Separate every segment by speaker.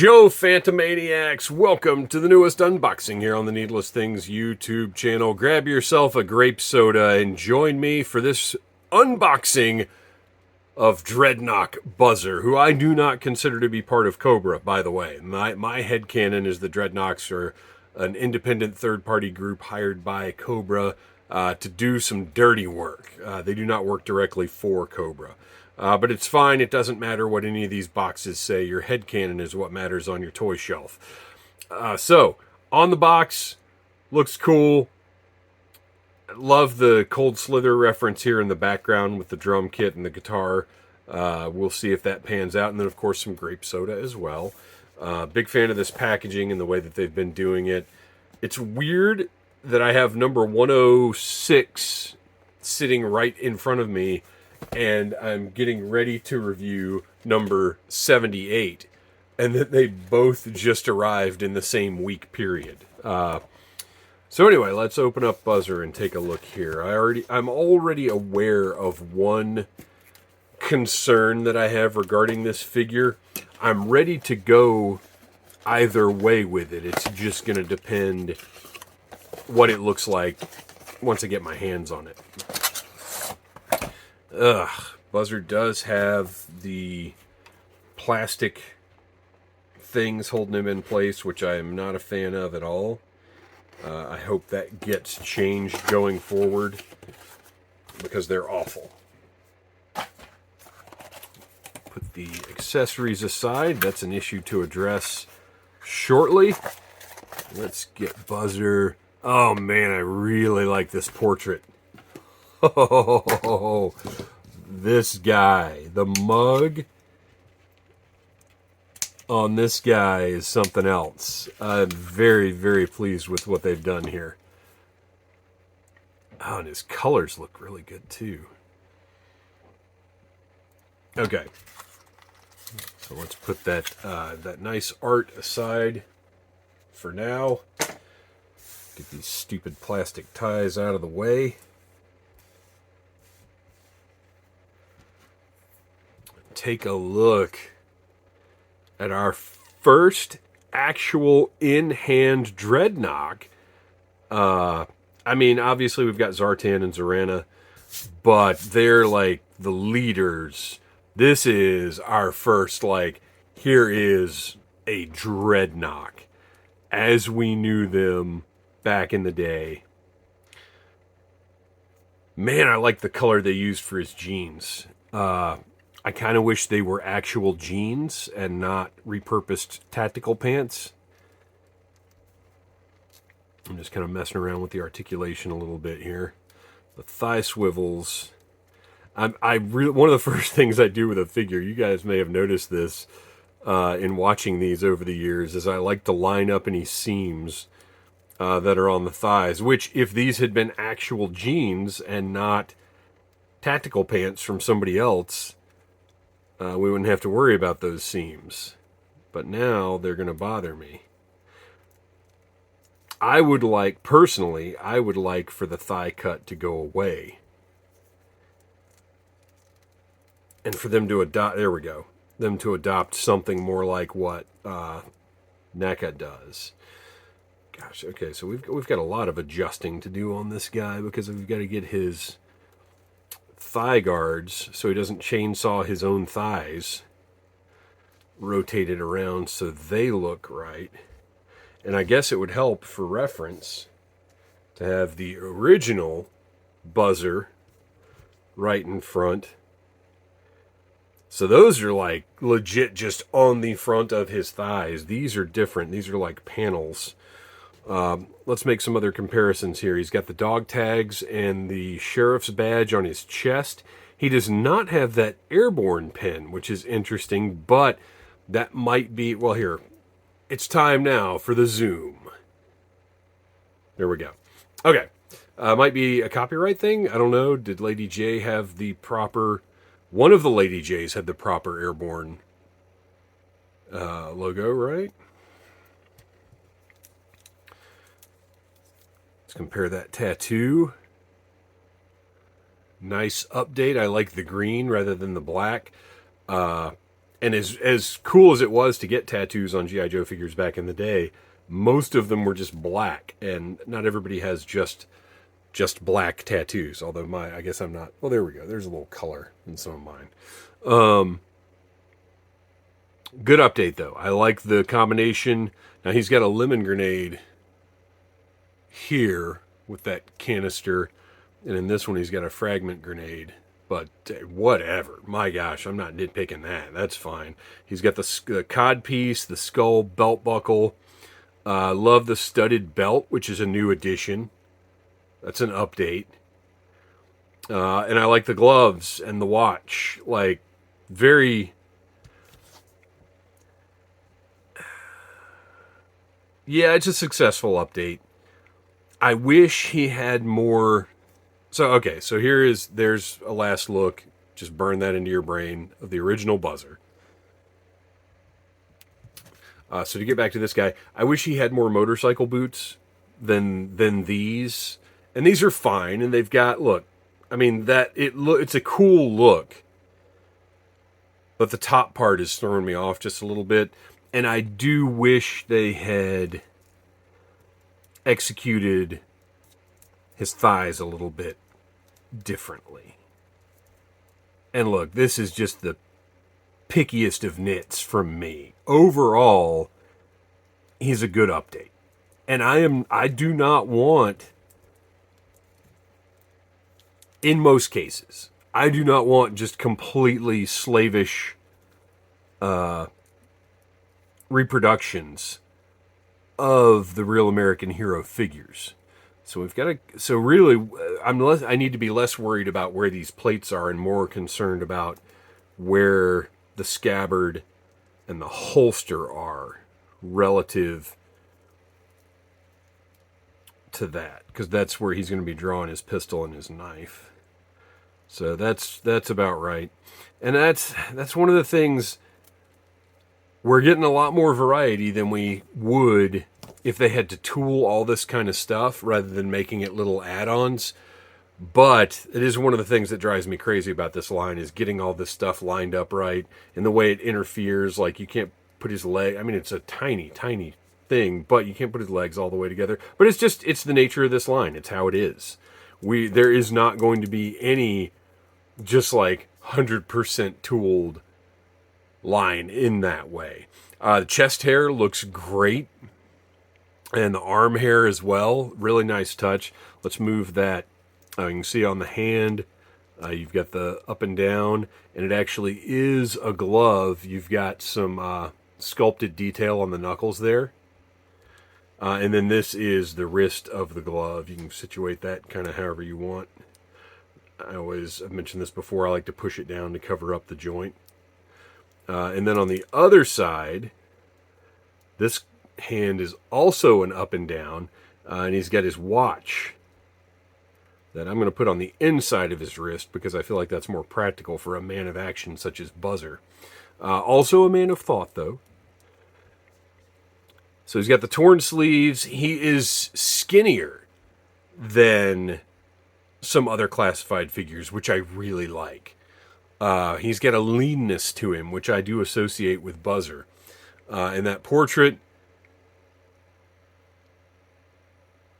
Speaker 1: Joe Phantomaniacs, welcome to the newest unboxing here on the Needless Things YouTube channel. Grab yourself a grape soda and join me for this unboxing of Dreadnok Buzzer, who I do not consider to be part of Cobra, by the way. My headcanon is the Dreadnoks are an independent third-party group hired by Cobra to do some dirty work. They do not work directly for Cobra. But it's fine. It doesn't matter what any of these boxes say. Your headcanon is what matters on your toy shelf. So, on the box, looks cool. Love the Cold Slither reference here in the background with the drum kit and the guitar. We'll see if that pans out. And then, of course, some grape soda as well. Big fan of this packaging and the way that they've been doing it. It's weird that I have number 106 sitting right in front of me, and I'm getting ready to review number 78, and that they both just arrived in the same week period. So anyway, let's open up Buzzer and take a look here. I'm already aware of one concern that I have regarding this figure. I'm ready to go either way with it. It's just going to depend what it looks like once I get my hands on it. Buzzer does have the plastic things holding him in place, which I am not a fan of at all. I hope that gets changed going forward because they're awful. Put the accessories aside. That's an issue to address shortly. Let's get Buzzer. Oh man, I really like this portrait. Oh, this guy, the mug on this guy is something else. I'm very, very pleased with what they've done here. Oh, and his colors look really good too. Okay, so let's put that that nice art aside for now. Get these stupid plastic ties out of the way. Take a look at our first actual in-hand Dreadnok. I mean, obviously we've got Zartan and Zorana, but they're like the leaders. This is our first, like, here is a Dreadnok as we knew them back in the day. Man, I like the color they used for his jeans. I kind of wish they were actual jeans and not repurposed tactical pants. I'm just kind of messing around with the articulation a little bit here. The thigh swivels. One of the first things I do with a figure, you guys may have noticed this in watching these over the years, is I like to line up any seams that are on the thighs, which if these had been actual jeans and not tactical pants from somebody else, we wouldn't have to worry about those seams. But now they're going to bother me. Personally, I would like for the thigh cut to go away. And for them to adopt, there we go, them to adopt something more like what NECA does. Gosh, okay, so we've got a lot of adjusting to do on this guy because we've got to get his thigh guards so he doesn't chainsaw his own thighs, rotate it around so they look right. And I guess it would help for reference to have the original Buzzer right in front. So those are like legit just on the front of his thighs. These are different. These are like panels. Let's make some other comparisons here. He's got the dog tags and the sheriff's badge on his chest. He does not have that airborne pin, which is interesting, but that might be, well, here, it's time now for the zoom. There we go. Okay. Might be a copyright thing. I don't know. Did Lady J have the proper, one of the Lady J's had the proper airborne logo, right? Let's compare that tattoo. Nice update. I like the green rather than the black. And as cool as it was to get tattoos on G.I. Joe figures back in the day, most of them were just black, and not everybody has just black tattoos. Although I guess I'm not. Well, there we go. There's a little color in some of mine. Good update though. I like the combination. Now he's got a lemon grenade here with that canister, and in this one he's got a fragment grenade. But whatever. My gosh, I'm not nitpicking that. That's fine. He's got the cod piece, the skull belt buckle. Love the studded belt, which is a new addition. That's an update. And I like the gloves and the watch. Like, very... Yeah, it's a successful update. I wish he had more... So, okay, so there's a last look. Just burn that into your brain of the original Buzzer. So to get back to this guy, I wish he had more motorcycle boots than these. And these are fine, and they've got, look, I mean, it's a cool look. But the top part is throwing me off just a little bit. And I do wish they had executed his thighs a little bit differently. And look, this is just the pickiest of nits from me. Overall, he's a good update. And I do not want, in most cases, I do not want just completely slavish reproductions of the real American hero figures. So we've got to. So really, I need to be less worried about where these plates are and more concerned about where the scabbard and the holster are relative to that, because that's where he's going to be drawing his pistol and his knife. So that's about right, and that's one of the things. We're getting a lot more variety than we would if they had to tool all this kind of stuff rather than making it little add-ons. But it is one of the things that drives me crazy about this line is getting all this stuff lined up right and the way it interferes. Like, you can't put his leg... I mean, it's a tiny, tiny thing, but you can't put his legs all the way together. But it's the nature of this line. It's how it is. There is not going to be any just like 100% tooled line in that way. The chest hair looks great, and the arm hair as well. Really nice touch. Let's move that. You can see on the hand, you've got the up and down, and it actually is a glove. You've got some sculpted detail on the knuckles there. And then this is the wrist of the glove. You can situate that kind of however you want. I've mentioned this before, I like to push it down to cover up the joint. And then on the other side, this hand is also an up and down, and he's got his watch that I'm going to put on the inside of his wrist because I feel like that's more practical for a man of action such as Buzzer. Also a man of thought, though. So he's got the torn sleeves. He is skinnier than some other classified figures, which I really like. He's got a leanness to him, which I do associate with Buzzer. And that portrait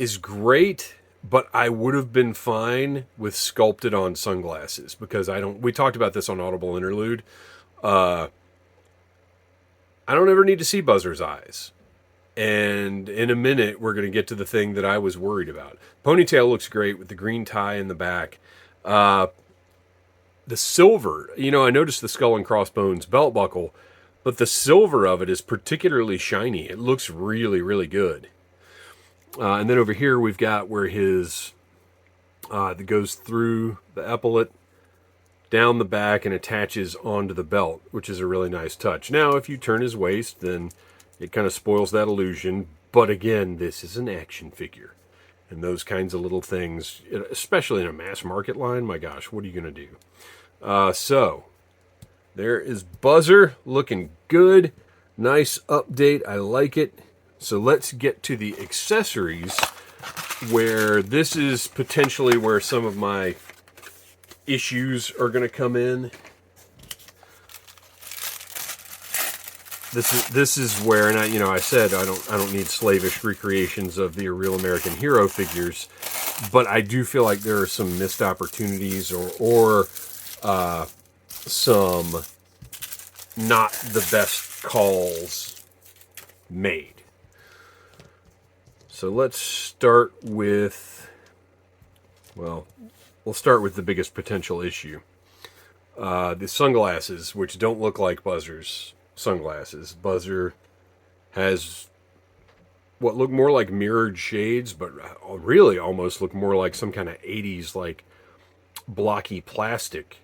Speaker 1: is great, but I would have been fine with sculpted on sunglasses because we talked about this on Audible Interlude. I don't ever need to see Buzzer's eyes. And in a minute, we're going to get to the thing that I was worried about. Ponytail looks great with the green tie in the back. The silver, I noticed the skull and crossbones belt buckle, but the silver of it is particularly shiny. It looks really, really good. And then over here we've got where his that goes through the epaulet, down the back, and attaches onto the belt, which is a really nice touch. Now, if you turn his waist, then it kind of spoils that illusion. But again, this is an action figure. And those kinds of little things, especially in a mass market line, my gosh, what are you going to do? So, there is Buzzer, looking good. Nice update, I like it. So let's get to the accessories, where this is potentially where some of my issues are going to come in. this is where, and I said I don't need slavish recreations of the real American hero figures, but I do feel like there are some missed opportunities or some not the best calls made. So let's start with, well, we'll start with the biggest potential issue. The sunglasses, which don't look like Buzzer's sunglasses. Buzzer has what look more like mirrored shades, but really almost look more like some kind of 80s, like, blocky plastic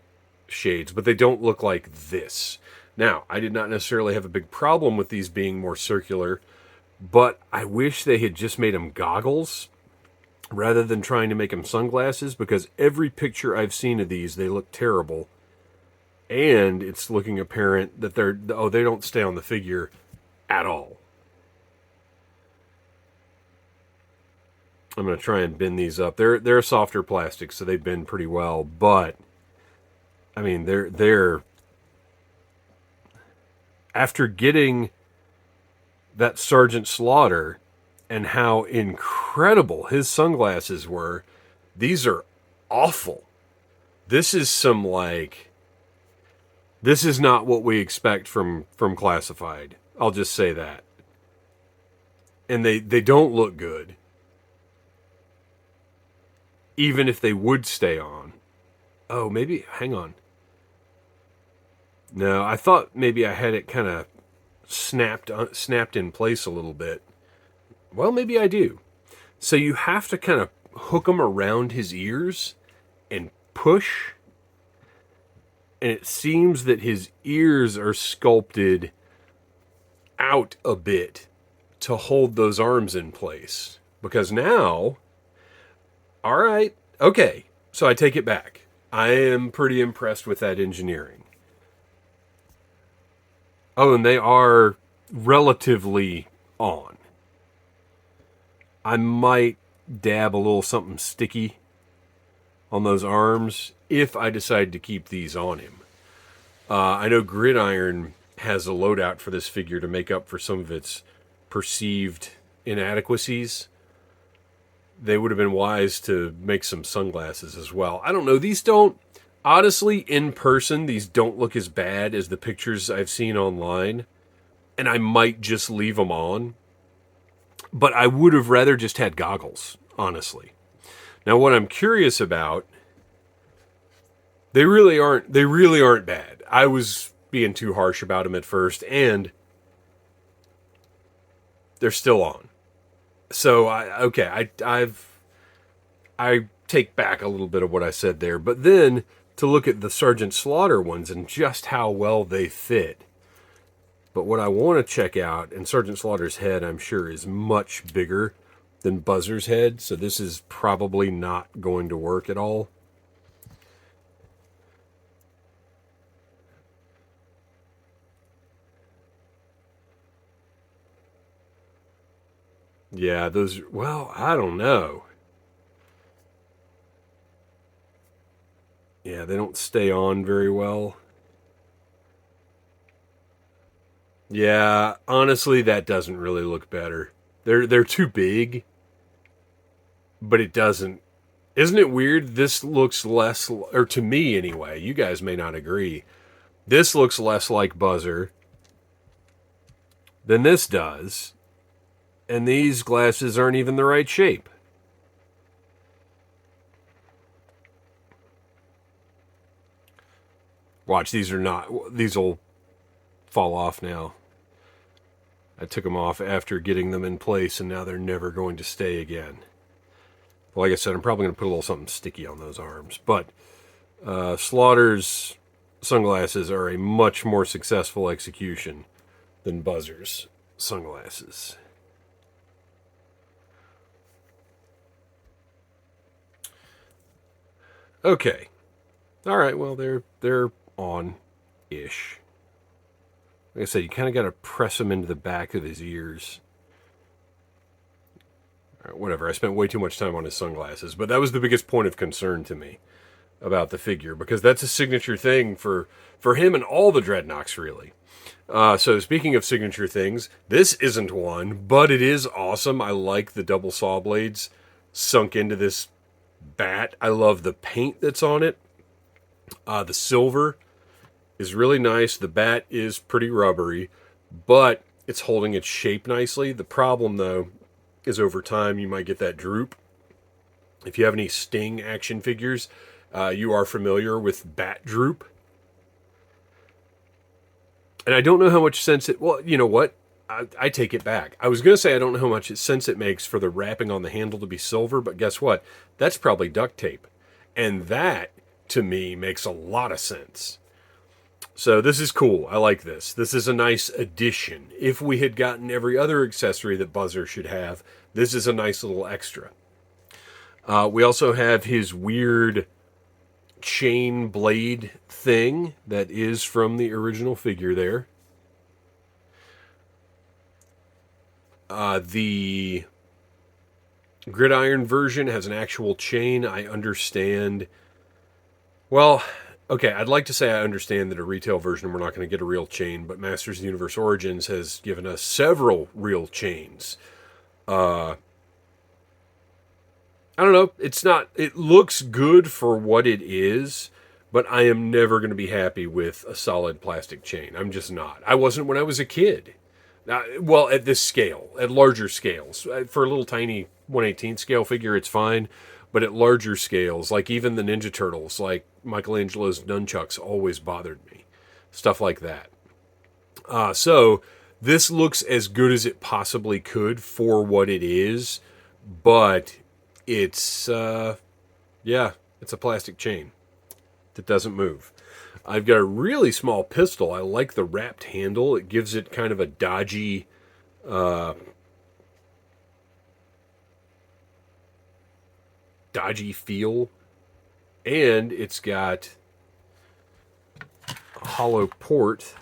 Speaker 1: shades, but they don't look like this. Now, I did not necessarily have a big problem with these being more circular, but I wish they had just made them goggles rather than trying to make them sunglasses, because every picture I've seen of these, they look terrible. And it's looking apparent that they don't stay on the figure at all. I'm going to try and bend these up. They're softer plastic, so they bend pretty well, but I mean, they're after getting that Sergeant Slaughter and how incredible his sunglasses were, these are awful. This is this is not what we expect from Classified. I'll just say that. And they don't look good. Even if they would stay on. Oh, maybe, hang on. No, I thought maybe I had it kind of snapped in place a little bit. Well, maybe I do. So you have to kind of hook them around his ears and push. And it seems that his ears are sculpted out a bit to hold those arms in place. Because now, all right, okay, so I take it back. I am pretty impressed with that engineering. Oh, and they are relatively on. I might dab a little something sticky on those arms if I decide to keep these on him. I know Gridiron has a loadout for this figure to make up for some of its perceived inadequacies. They would have been wise to make some sunglasses as well. I don't know. These don't, honestly, in person, these don't look as bad as the pictures I've seen online. And I might just leave them on. But I would have rather just had goggles, honestly. Now, what I'm curious about, they really aren't bad. I was being too harsh about them at first, and they're still on. So I take back a little bit of what I said there, but then to look at the Sergeant Slaughter ones and just how well they fit. But what I want to check out, and Sergeant Slaughter's head, I'm sure, is much bigger than Buzzer's head, so this is probably not going to work at all. Yeah, those, well, I don't know. Yeah, they don't stay on very well. Yeah, honestly, that doesn't really look better. They're too big, but it doesn't. Isn't it weird? This looks less, or to me anyway, you guys may not agree. This looks less like Buzzer than this does. And these glasses aren't even the right shape. Watch, these are not, these will fall off now. I took them off after getting them in place, and now they're never going to stay again. Well, like I said, I'm probably going to put a little something sticky on those arms. But Slaughter's sunglasses are a much more successful execution than Buzzer's sunglasses. Okay. All right, well, they're on-ish. Like I said, you kind of got to press them into the back of his ears. All right, whatever, I spent way too much time on his sunglasses, but that was the biggest point of concern to me. about the figure, because that's a signature thing for him and all the Dreadnoks, really. So speaking of signature things, this isn't one, but it is awesome. I like the double saw blades sunk into this bat. I love the paint that's on it. The silver is really nice. The bat is pretty rubbery, but it's holding its shape nicely. The problem, though, is over time you might get that droop. If you have any Sting action figures, you are familiar with bat droop. And I don't know how much sense it... Well, you know what? I take it back. I was going to say I don't know how much sense it makes for the wrapping on the handle to be silver, but guess what? That's probably duct tape. And that, to me, makes a lot of sense. So this is cool. I like this. This is a nice addition. If we had gotten every other accessory that Buzzer should have, this is a nice little extra. We also have his weird chain blade thing that is from the original figure there. The gridiron version has an actual chain. I understand. Well, okay, I'd like to say I understand that a retail version we're not going to get a real chain, but Masters of the Universe Origins has given us several real chains. I don't know. It's not. It looks good for what it is, but I am never going to be happy with a solid plastic chain. I'm just not. I wasn't when I was a kid. Well, at this scale, at larger scales. For a little tiny 1/18 scale figure, it's fine. But at larger scales, like even the Ninja Turtles, like Michelangelo's nunchucks always bothered me. Stuff like that. So this looks as good as it possibly could for what it is, but it's, it's a plastic chain that doesn't move. I've got a really small pistol. I like the wrapped handle. It gives it kind of a dodgy, feel. And it's got a hollow port.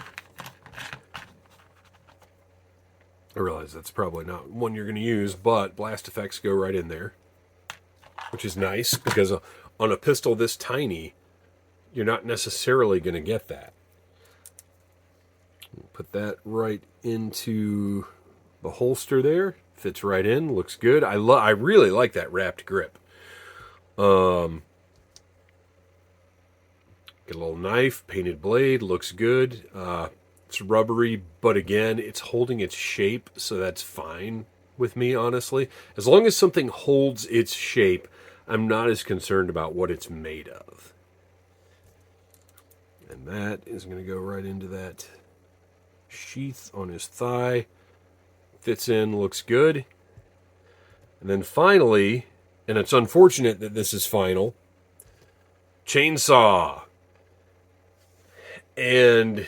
Speaker 1: I realize that's probably not one you're going to use, but blast effects go right in there, which is nice because on a pistol this tiny, you're not necessarily going to get that. Put that right into the holster there. Fits right in. Looks good. I really like that wrapped grip. Get a little knife, painted blade. Looks good. It's rubbery, but again, it's holding its shape, so that's fine with me, honestly. As long as something holds its shape, I'm not as concerned about what it's made of. And that is going to go right into that sheath on his thigh. Fits in, looks good. And then finally, and it's unfortunate that this is final, chainsaw. And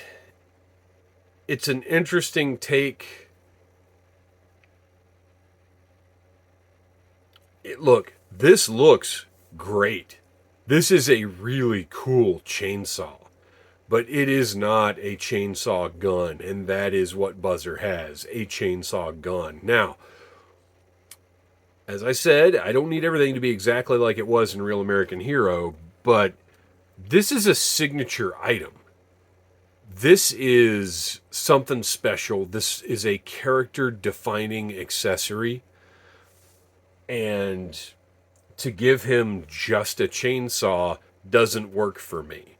Speaker 1: it's an interesting take. Look, this looks great. This is a really cool chainsaw. But it is not a chainsaw gun, and that is what Buzzer has, a chainsaw gun. Now, as I said, I don't need everything to be exactly like it was in Real American Hero, but this is a signature item. This is something special. This is a character-defining accessory, and to give him just a chainsaw doesn't work for me.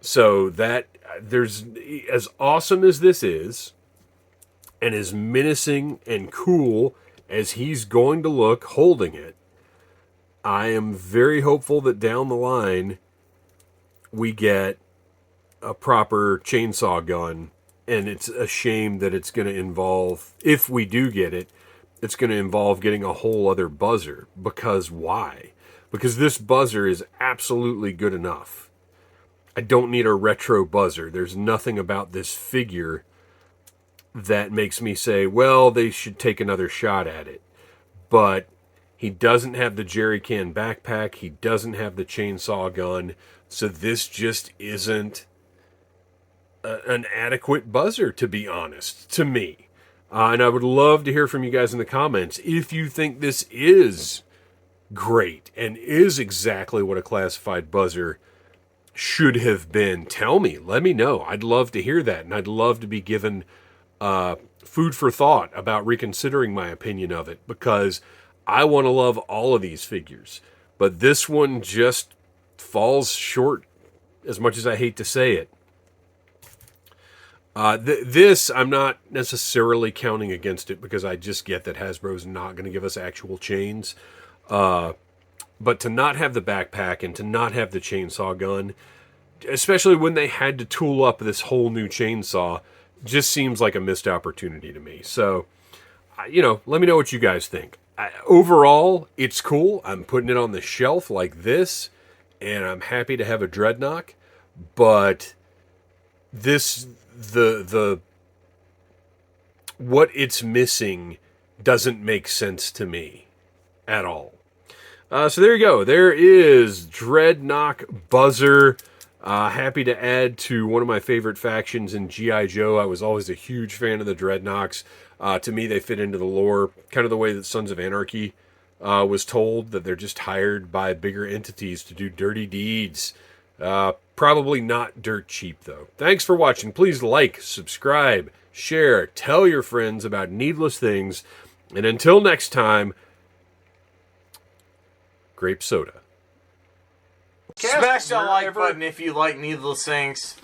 Speaker 1: So that there's, as awesome as this is, and as menacing and cool as he's going to look holding it, I am very hopeful that down the line we get a proper chainsaw gun. And it's a shame that it's going to involve, if we do get it, it's going to involve getting a whole other Buzzer. Because why? Because this Buzzer is absolutely good enough. I don't need a retro Buzzer. There's nothing about this figure that makes me say, well, they should take another shot at it. But he doesn't have the jerry can backpack. He doesn't have the chainsaw gun. So this just isn't an adequate Buzzer, to be honest, to me. And I would love to hear from you guys in the comments if you think this is great and is exactly what a classified buzzer should have been. Tell me, let me know. I'd love to hear that, and I'd love to be given food for thought about reconsidering my opinion of it, because I want to love all of these figures, but this one just falls short, as much as I hate to say it. This, I'm not necessarily counting against it, because I just get that Hasbro's not going to give us actual chains. But to not have the backpack and to not have the chainsaw gun, especially when they had to tool up this whole new chainsaw, just seems like a missed opportunity to me. So, let me know what you guys think. Overall, it's cool. I'm putting it on the shelf like this, and I'm happy to have a Dreadnok, but this, the what it's missing doesn't make sense to me at all. So there you go. There is Dreadnok Buzzer. Happy to add to one of my favorite factions in G.I. Joe. I was always a huge fan of the Dreadnoks. To me, they fit into the lore, kind of the way that Sons of Anarchy was told, that they're just hired by bigger entities to do dirty deeds. Probably not dirt cheap, though. Thanks for watching. Please like, subscribe, share, tell your friends about needless things. And until next time, grape soda.
Speaker 2: Smash that like button if you like needless things.